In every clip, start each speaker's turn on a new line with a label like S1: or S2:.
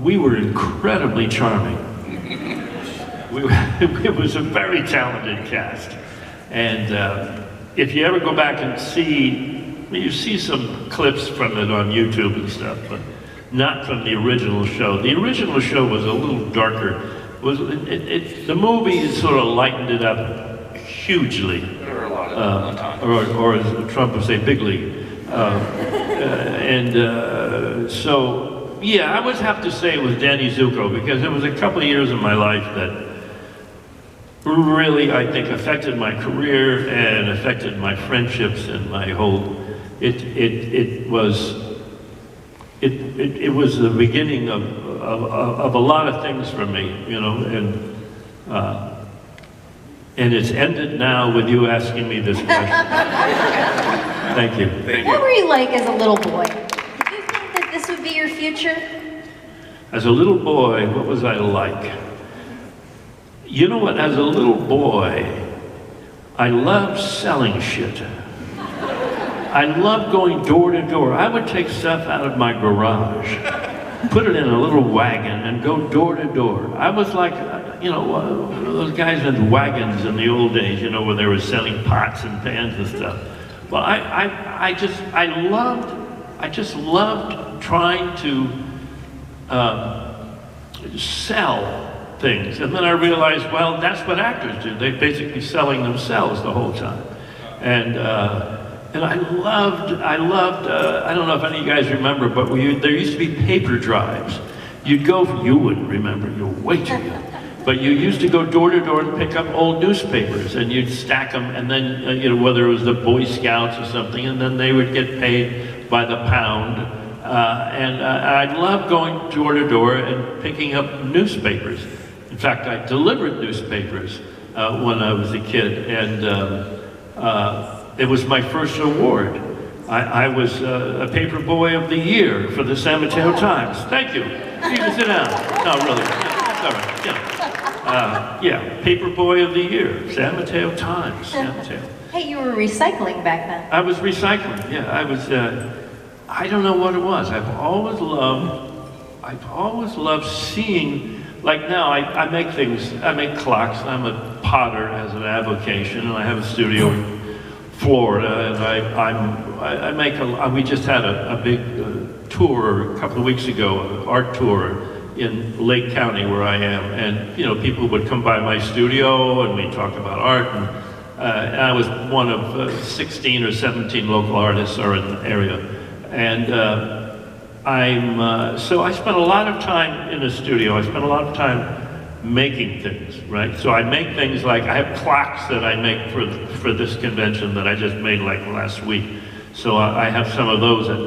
S1: we were incredibly charming. It was a very talented cast. And if you ever go back and you see some clips from it on YouTube and stuff, but not from the original show. The original show was a little darker. The movie sort of lightened it up hugely.
S2: There were a lot of
S1: or as Trump would say, bigly. So, yeah, I would have to say it was Danny Zuko, because there was a couple of years of my life that really, I think, affected my career and affected my friendships and my whole. It was the beginning of a lot of things for me, you know, and it's ended now with you asking me this question. Thank you.
S3: What were you like as a little boy? Did you think that this would be your future?
S1: As a little boy, what was I like? You know what, as a little boy, I loved selling shit. I loved going door to door. I would take stuff out of my garage, put it in a little wagon, and go door to door. I was like, you know, those guys in wagons in the old days, you know, where they were selling pots and pans and stuff. Well, I just loved trying to sell things. And then I realized, well, that's what actors do. They're basically selling themselves the whole time. And I loved, I don't know if any of you guys remember, but there used to be paper drives. You wouldn't remember, you're way too young. But you used to go door to door and pick up old newspapers, and you'd stack them, and then, you know, whether it was the Boy Scouts or something, and then they would get paid by the pound. I loved going door to door and picking up newspapers. In fact, I delivered newspapers when I was a kid, and it was my first award. I was a paper boy of the year for the San Mateo Times. Thank you. You can sit down. No, really. Yeah, all right. Yeah. Yeah, paper boy of the year, San Mateo Times. San Mateo.
S3: Hey, you were recycling back then.
S1: I was recycling. Yeah, I was. I don't know what it was. I've always loved seeing. Like now, I make things. I make clocks. I'm a potter as an avocation, and I have a studio in Florida, and I make we just had a big tour a couple of weeks ago, an art tour in Lake County where I am, and you know, people would come by my studio and we talk about art, and I was one of 16 or 17 local artists are in the area, and so I spent a lot of time in the studio. I spent a lot of time making things, right? So I make things like, I have clocks that I make for this convention that I just made like last week. So I have some of those at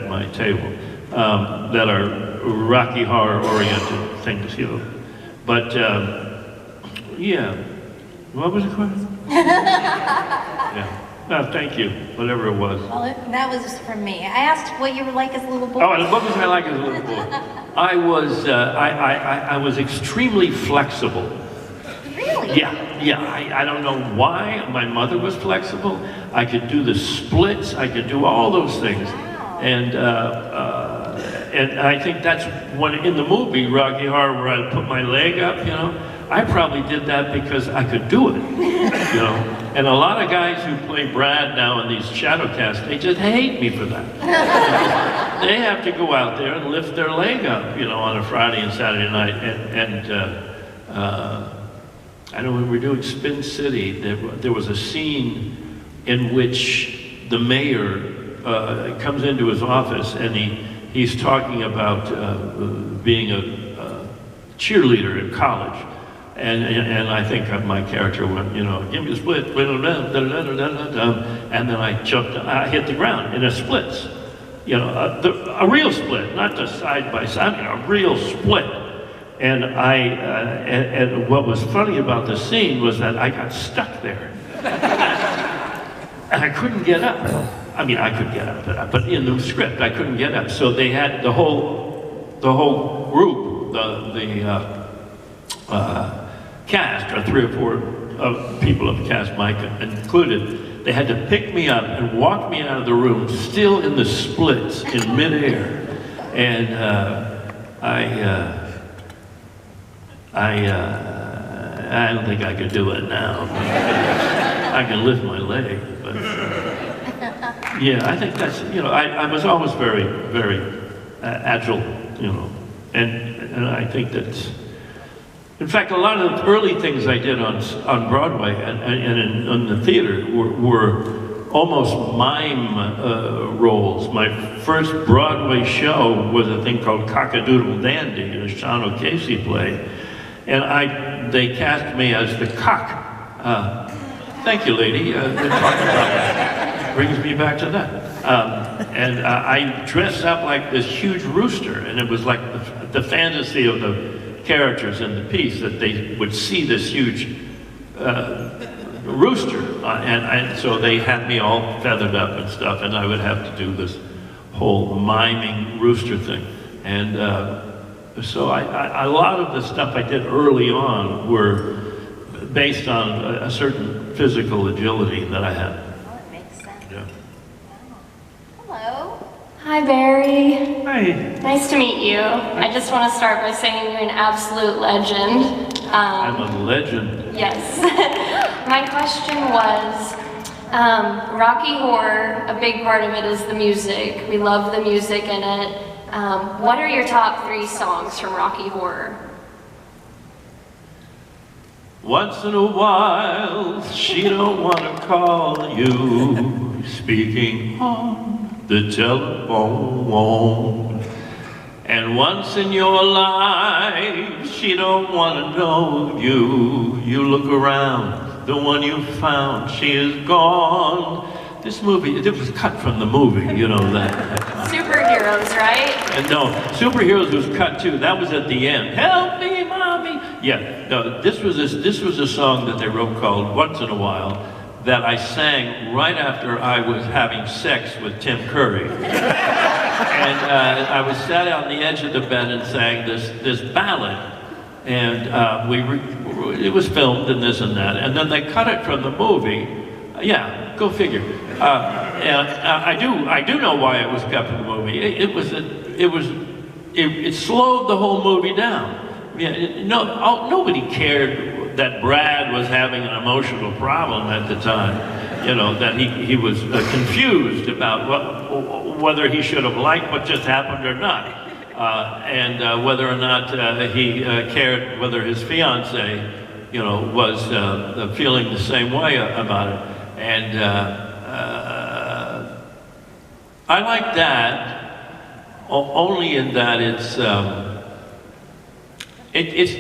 S1: my table that are Rocky Horror oriented things, you know. But yeah, what was the question? Yeah. No, thank you, whatever it was.
S3: Well, that was from me. I asked what you were like as a little boy.
S1: Oh, and what was I like as a little boy? I was extremely flexible.
S3: Really?
S1: Yeah. I don't know why my mother was flexible. I could do the splits. I could do all those things.
S3: Wow.
S1: And I think that's when in the movie Rocky Horror, where I put my leg up, you know, I probably did that because I could do it, you know. And a lot of guys who play Brad now in these shadow casts, they just hate me for that. They have to go out there and lift their leg up, you know, on a Friday and Saturday night. I know when we were doing Spin City, there was a scene in which the mayor comes into his office and he's talking about being a cheerleader in college. And I think my character went, you know, give me a split, and then I hit the ground in a splits, you know, a real split, not just side by side, I mean, a real split. And and what was funny about the scene was that I got stuck there, and I couldn't get up. I mean, I could get up, but in the script, I couldn't get up. So they had the whole group, cast, or 3 or 4 people of the cast, Mike included, they had to pick me up and walk me out of the room, still in the splits, in midair. And I don't think I could do it now. I can lift my leg, but yeah, I think that's, you know, I was always very, very agile, you know, and I think that's, in fact, a lot of the early things I did on Broadway and in the theater were almost mime roles. My first Broadway show was a thing called Cock-a-Doodle Dandy, a Sean O'Casey play, and they cast me as the cock. Thank you, lady. Brings me back to that. And I dressed up like this huge rooster, and it was like the fantasy of the characters in the piece that they would see this huge rooster, and so they had me all feathered up and stuff, and I would have to do this whole miming rooster thing. And so a lot of the stuff I did early on were based on a certain physical agility that I had.
S3: Oh, it makes sense.
S1: Yeah.
S3: Hello.
S4: Hi, Barry.
S1: Hi.
S4: Nice to meet you. I just want to start by saying you're an absolute legend.
S1: I'm a legend.
S4: Yes. My question was, Rocky Horror, a big part of it is the music. We love the music in it. What are your top 3 songs from Rocky Horror?
S1: Once in a while, she don't want to call you, speaking on the telephone. And once in your life, she don't want to know you. You look around, the one you found, she is gone. This movie, it was cut from the movie, you know that.
S4: Superheroes, right?
S1: And no, Superheroes was cut too. That was at the end. Help me, mommy. Yeah, no, this was a song that they wrote called Once in a While that I sang right after I was having sex with Tim Curry. And I was sat on the edge of the bed and sang this ballad. And it was filmed and this and that. And then they cut it from the movie. Yeah, go figure. And I do know why it was cut from the movie. It slowed the whole movie down. Yeah, nobody cared that Brad was having an emotional problem at the time. You know, that he was confused about whether he should have liked what just happened or not, and whether or not he cared whether his fiancée, you know, was feeling the same way about it. And I like that only in that it's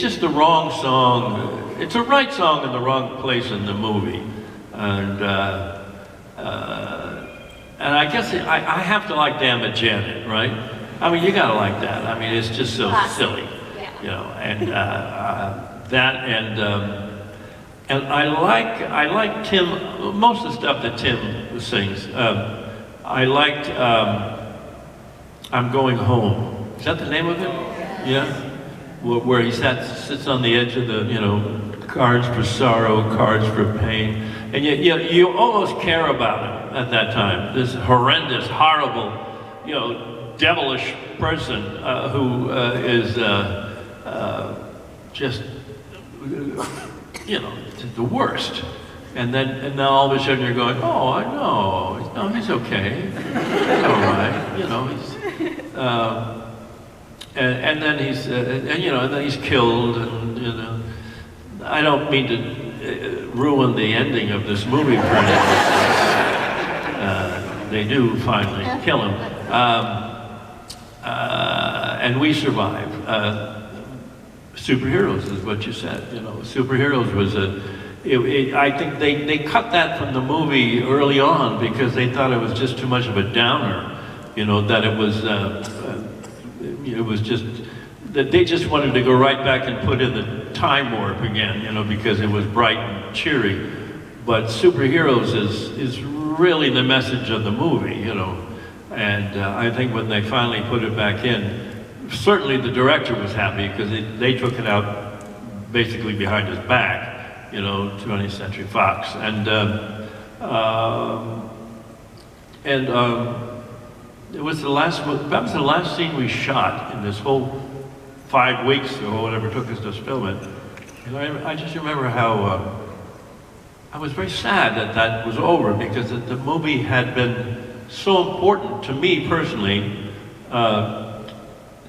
S1: just the wrong song. It's a right song in the wrong place in the movie, and I guess I have to like Damn It Janet, right? I mean, you gotta like that. I mean, it's just so silly, you know. And that and I like Tim. Most of the stuff that Tim sings. I liked I'm Going Home. Is that the name of it? Yeah. Where he sits on the edge of the, you know, cards for sorrow, cards for pain, and you almost care about him at that time. This horrendous, horrible, you know, devilish person who is just, you know, the worst. And now all of a sudden you're going, oh, I know, no, he's okay, he's all right, you know, he's. And then he's, you know, and then he's killed, and you know, I don't mean to ruin the ending of this movie for anyone. They do finally kill him, and we survive. Superheroes is what you said. You know, Superheroes was I think they cut that from the movie early on because they thought it was just too much of a downer. You know, that it was just that they just wanted to go right back and put in the time warp again, you know, because it was bright and cheery. But Superheroes is really the message of the movie, you know. And I think when they finally put it back in, certainly the director was happy because they took it out basically behind his back, you know, 20th Century Fox. And it was that was the last scene we shot in this whole 5 weeks or whatever it took us to film it. And I just remember how I was very sad that that was over, because the movie had been so important to me personally,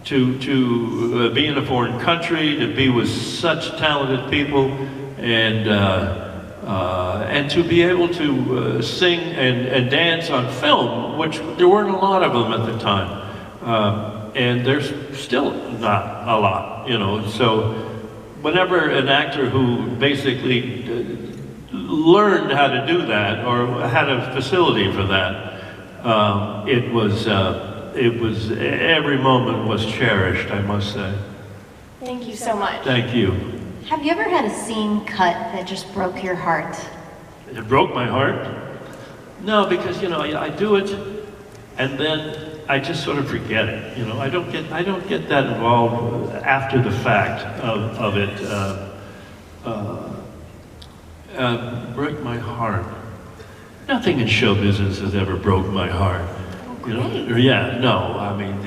S1: to be in a foreign country, to be with such talented people, and to be able to sing and dance on film, which there weren't a lot of them at the time, and there's still not a lot, you know. So whenever an actor who basically learned how to do that or had a facility for that, it was every moment was cherished, I must say.
S4: Thank you so much.
S1: Thank you.
S3: Have you ever had a scene cut that just broke your heart?
S1: It broke my heart? No, because you know I do it, and then I just sort of forget it. You know, I don't get that involved after the fact of it. Break my heart. Nothing in show business has ever broke my heart. You know? Yeah, no. I mean,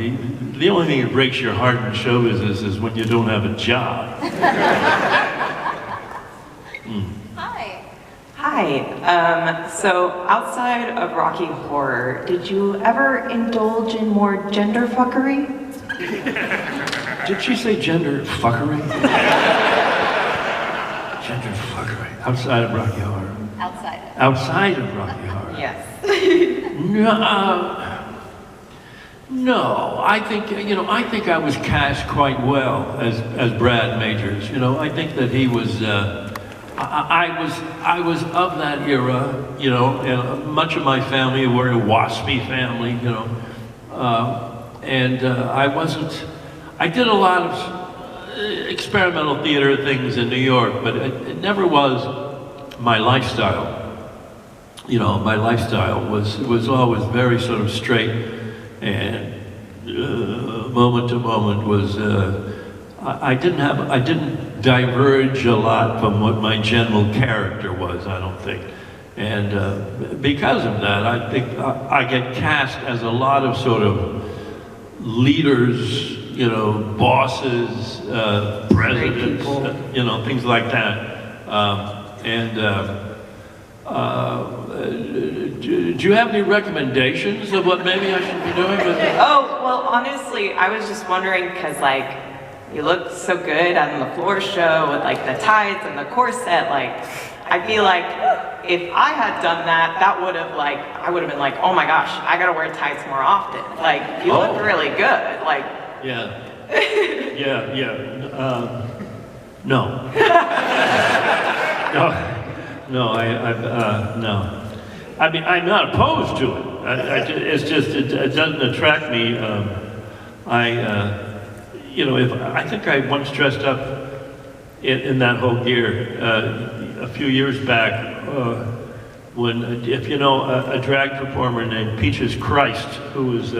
S1: the only thing that breaks your heart in show business is when you don't have a job.
S3: Hi.
S5: Hi. So outside of Rocky Horror, did you ever indulge in more gender fuckery?
S1: Did she say gender fuckery? Gender fuckery. Outside of Rocky Horror.
S3: Outside.
S1: Outside of Rocky Horror.
S5: Yes.
S1: No, I think, you know, I think I was cast quite well as Brad Majors. You know, I think that he was, I was of that era, you know, and much of my family were a waspy family, you know, and I did a lot of experimental theater things in New York, but it never was my lifestyle. You know, my lifestyle was always very sort of straight, and moment to moment was, I didn't diverge a lot from what my general character was, I don't think. And because of that, I think I get cast as a lot of sort of leaders, you know, bosses, presidents, you know, things like that. Do you have any recommendations of what maybe I should be doing?
S5: Oh, well, honestly, I was just wondering, because, like, you looked so good on the floor show with, like, the tights and the corset. Like, I feel like if I had done that, that would have, like, I would have been like, oh my gosh, I gotta wear tights more often. Like, you look really good. Like,
S1: yeah. No. No, no. I mean, I'm not opposed to it. It's just, it doesn't attract me. You know, I think I once dressed up in that whole gear a few years back when, if you know, a drag performer named Peaches Christ, who was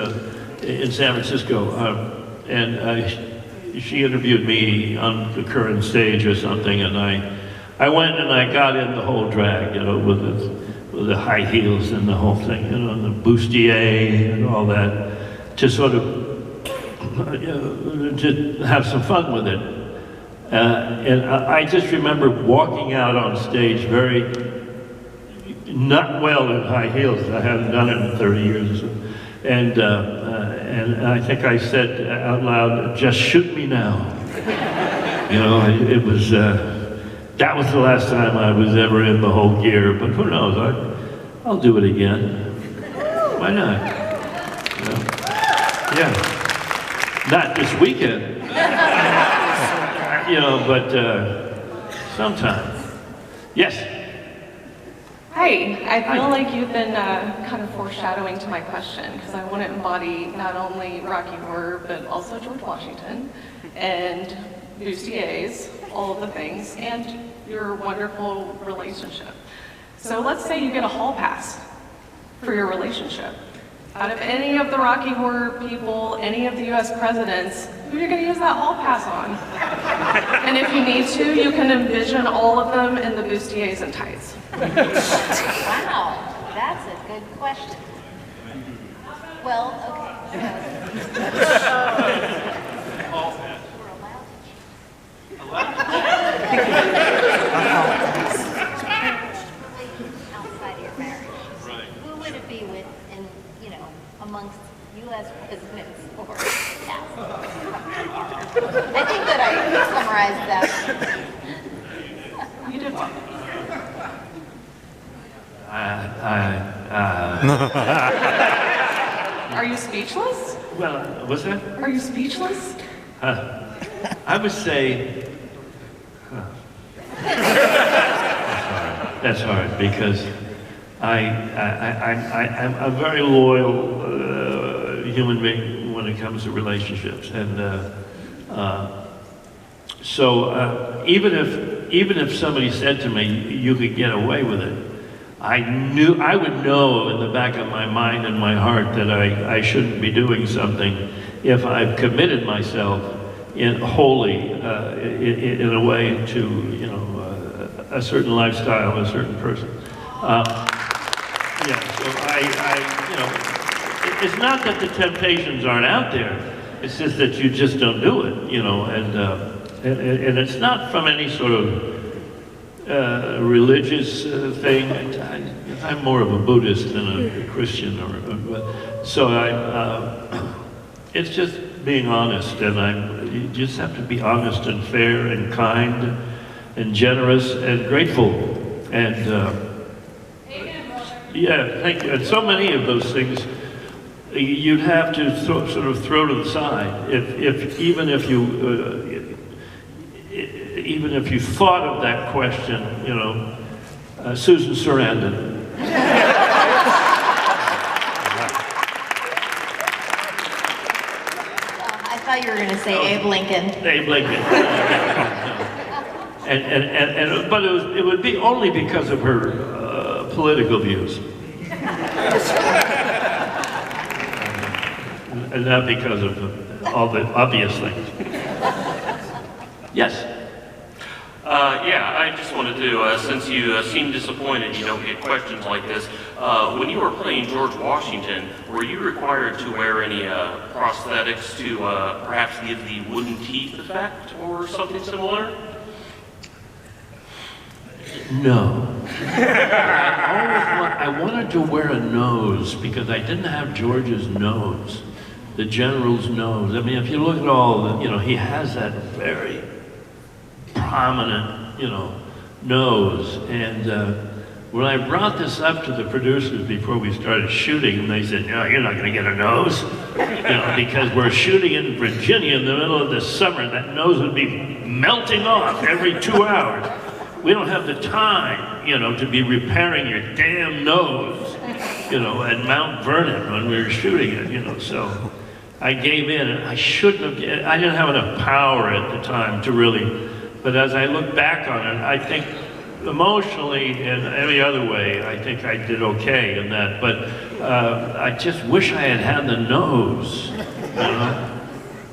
S1: in San Francisco, and she interviewed me on the current stage or something, and I went and I got in the whole drag, you know, with the high heels and the whole thing, you know, and the bustier and all that, to sort of to have some fun with it. And I just remember walking out on stage very not well in high heels. I hadn't done it in 30 years or so. And I think I said out loud, "Just shoot me now." You know, it was. That was the last time I was ever in the whole gear, but who knows, I'll do it again. Why not? You know? Yeah. Not this weekend. You know, but sometime. Yes?
S6: Hi, I feel like you've been kind of foreshadowing to my question, because I want to embody not only Rocky Horror, but also George Washington, and bustiers, all of the things, and your wonderful relationship. So let's say you get a hall pass for your relationship. Out of any of the Rocky Horror people, any of the US presidents, who are you going to use that hall pass on? And if you need to, you can envision all of them in the bustiers and tights.
S3: Wow, that's a good question. Well, okay. I think that I summarized that.
S6: You did well. Are you speechless?
S1: Well, what's that?
S6: Are you speechless?
S1: I would say, that's hard because I'm a very loyal human being when it comes to relationships, and so even if somebody said to me, "You could get away with it," I would know in the back of my mind and my heart that I shouldn't be doing something if I've committed myself wholly in a way to a certain lifestyle, a certain person. Yeah, so it's not that the temptations aren't out there. It's just that you just don't do it, and it's not from any sort of religious thing. I'm more of a Buddhist than a Christian, so it's just being honest, and you just have to be honest and fair and kind and generous and grateful, and yeah, thank you. And so many of those things you'd have to sort of throw to the side even if you thought of that question, Susan Sarandon.
S3: I thought you were going to say Abe Lincoln.
S1: Abe Lincoln. But it would be only because of her political views. And not because of all the obvious things. Yes?
S2: Yeah, I just wanted to, since you seem disappointed you don't get questions like this, when you were playing George Washington, were you required to wear any prosthetics to perhaps give the wooden teeth effect or something similar?
S1: No. I wanted to wear a nose because I didn't have George's nose, the general's nose. I mean, if you look at all the, he has that very prominent, nose. And when I brought this up to the producers before we started shooting, and they said, "No, you're not going to get a nose," because we're shooting in Virginia in the middle of the summer. That nose would be melting off every 2 hours. We don't have the time, to be repairing your damn nose, at Mount Vernon when we were shooting it, so I gave in, and I shouldn't have, I didn't have enough power at the time to really, but as I look back on it, I think emotionally and every other way, I think I did okay in that, but I just wish I had had the nose,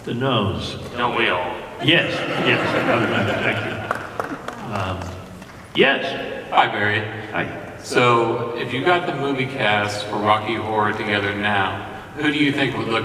S1: the nose.
S2: Don't we all?
S1: Yes, thank you. Yes.
S7: Hi, Barry.
S1: Hi.
S7: So, if you got the movie cast for Rocky Horror together now, who do you think would look